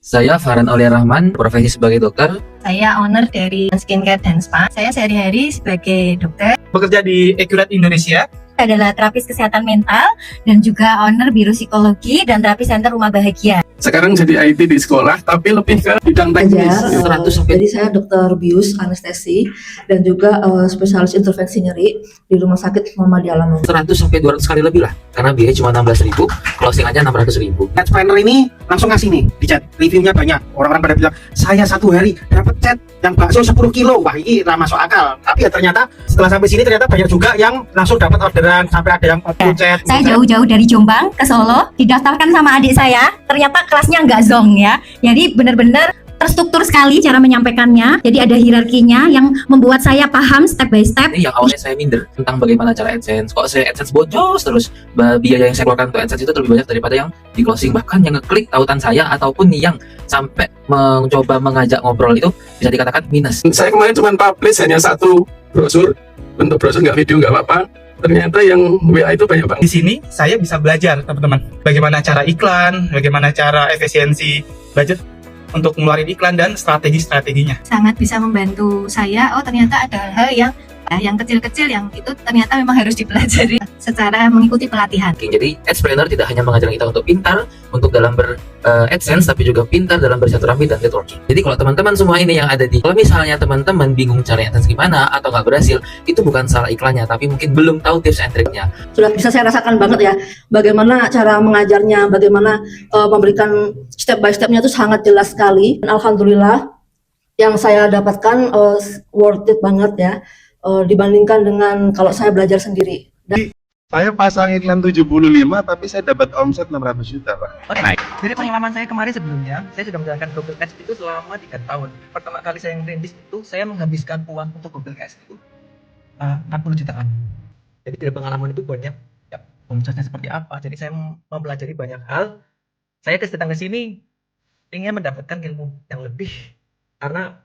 Saya Farhan Aulia Rahman, profesi sebagai dokter. Saya owner dari Skincare dan Spa. Saya sehari-hari sebagai dokter. Bekerja di Accurate Indonesia. Adalah terapis kesehatan mental dan juga owner Biro Psikologi dan Terapi Center Rumah Bahagia. Sekarang jadi IT di sekolah, tapi lebih ke bidang teknis. Jadi saya dokter bius anestesi dan juga spesialis intervensi nyeri di Rumah Sakit Muhammadiyah Lamongan. 100 sampai 200 kali lebih lah, karena biaya cuma 16.000, closing aja 600.000. Chat planner ini langsung ngasih nih, di chat reviewnya banyak. Orang-orang pada bilang, saya 1 hari dapat chat yang bakso 10 kilo. Wah, ini nggak masuk akal. Tapi ya ternyata setelah sampai sini ternyata banyak juga yang langsung dapat orderan, sampai ada yang chat. Saya jauh-jauh dari Jombang ke Solo, didaftarkan sama adik saya. Ternyata kelasnya nggak zong ya. Jadi benar-benar terstruktur sekali cara menyampaikannya. Jadi ada hierarkinya yang membuat saya paham step by step. Ini yang awalnya saya minder tentang bagaimana cara AdSense. Kok saya AdSense boncos terus, biaya yang saya keluarkan untuk AdSense itu lebih banyak daripada yang di closing. Bahkan yang ngeklik tautan saya ataupun yang sampai mencoba mengajak ngobrol itu bisa dikatakan minus. Saya kemarin cuma publish hanya 1 brosur, bentuk brosur nggak video nggak apa-apa. Ternyata yang WA itu banyak banget. Di sini saya bisa belajar, teman-teman, bagaimana cara iklan, bagaimana cara efisiensi budget untuk ngeluarin iklan dan strategi-strateginya. Sangat bisa membantu saya. Oh, ternyata ada hal yang kecil-kecil yang itu ternyata memang harus dipelajari secara mengikuti pelatihan. Jadi Adspreneur tidak hanya mengajarkan kita untuk pintar untuk dalam AdSense, tapi juga pintar dalam bersilaturahmi dan networking. Jadi kalau teman-teman semua ini yang ada kalau misalnya teman-teman bingung cara AdSense gimana atau nggak berhasil, itu bukan salah iklannya, tapi mungkin belum tahu tips and triknya. Sudah bisa saya rasakan banget ya, bagaimana cara mengajarnya, bagaimana memberikan step by stepnya itu sangat jelas sekali. Dan alhamdulillah yang saya dapatkan worth it banget ya. Dibandingkan dengan kalau saya belajar sendiri. Saya pasang iklan 75 tapi saya dapat omset 600 juta, Pak. Oke, dari pengalaman saya kemarin sebelumnya, saya sudah menjalankan Google Ads itu selama 3 tahun. Pertama kali saya merintis itu, saya menghabiskan uang untuk Google Ads itu 40 jutaan. Jadi dari pengalaman itu banyak, ya, omsetnya seperti apa. Jadi saya mempelajari banyak hal. Saya datang ke sini ingin mendapatkan ilmu yang lebih, karena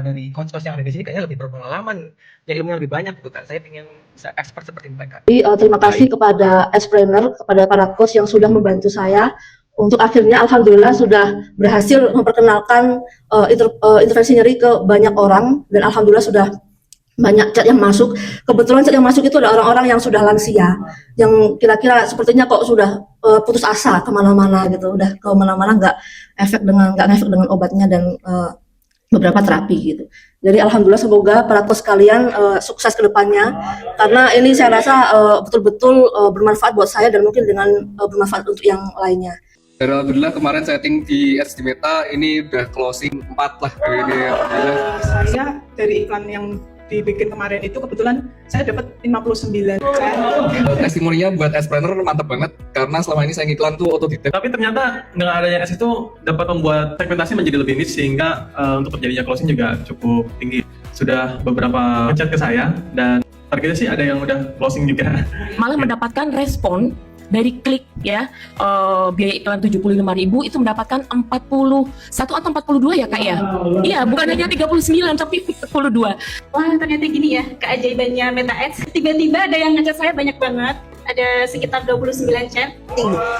dari coach-coach yang ada di sini kayaknya lebih berpengalaman, ya ilmu yang lebih banyak gitu kan. Saya ingin bisa expert seperti mereka. Jadi, terima kasih kepada Adspreneur, kepada para coach yang sudah membantu saya untuk akhirnya alhamdulillah sudah berhasil memperkenalkan intervensi nyeri ke banyak orang, dan alhamdulillah sudah banyak chat yang masuk. Kebetulan chat yang masuk itu ada orang-orang yang sudah lansia, yang kira-kira sepertinya kok sudah putus asa kemana-mana gitu, udah kemana-mana nggak ngefek dengan obatnya dan beberapa terapi gitu. Jadi alhamdulillah semoga para coach kalian sukses ke depannya, karena ini saya rasa betul-betul bermanfaat buat saya dan mungkin dengan bermanfaat untuk yang lainnya. Alhamdulillah kemarin setting di Estimata ini udah closing 4 lah ini. Saya dari iklan yang dibikin kemarin itu kebetulan saya dapat 59. Testimoninya buat Adspreneur mantap banget, karena selama ini saya ngiklan tuh otodidak. Tapi ternyata dengan adanya S itu dapat membuat segmentasi menjadi lebih niche, sehingga untuk terjadinya closing juga cukup tinggi. Sudah beberapa chat ke saya dan targetnya sih ada yang udah closing juga. Malah mendapatkan respon dari klik ya, biaya iklan 75.000 itu mendapatkan 41 atau 42 ya Kak ya? Iya, bukan hanya 39 tapi 42. Wah, ternyata gini ya keajaibannya Meta Ads. Tiba-tiba ada yang ngechat saya banyak banget. Ada sekitar 29 chat.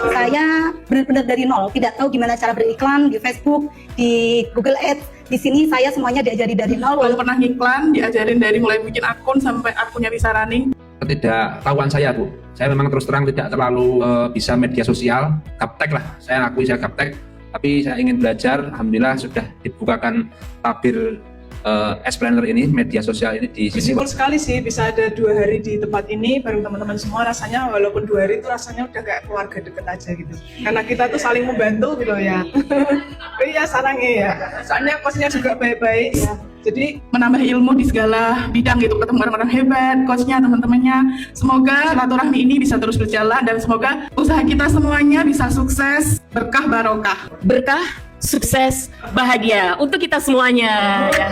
Saya benar-benar dari nol, tidak tahu gimana cara beriklan di Facebook, di Google Ads. Di sini saya semuanya diajari dari nol. Kalau pernah ngiklan, diajarin dari mulai bikin akun sampai akunnya bisa running. Ketidaktahuan saya, Bu, saya memang terus terang tidak terlalu bisa media sosial, gaptek lah, saya akui saya gaptek, tapi saya ingin belajar. Alhamdulillah sudah dibukakan tabir Adspreneur ini, media sosial ini di sini. Bersyukur sekali sih bisa ada 2 hari di tempat ini bareng teman-teman semua. Rasanya walaupun 2 hari itu rasanya udah kayak keluarga deket aja gitu, karena kita tuh saling membantu gitu ya. Iya sarangnya ya, soalnya coachnya juga baik-baik ya. Jadi menambah ilmu di segala bidang gitu, ketemu orang-orang hebat, coachnya, teman-temannya. Semoga silaturahmi ini bisa terus berjalan dan semoga usaha kita semuanya bisa sukses, berkah barokah. Berkah, sukses, bahagia untuk kita semuanya.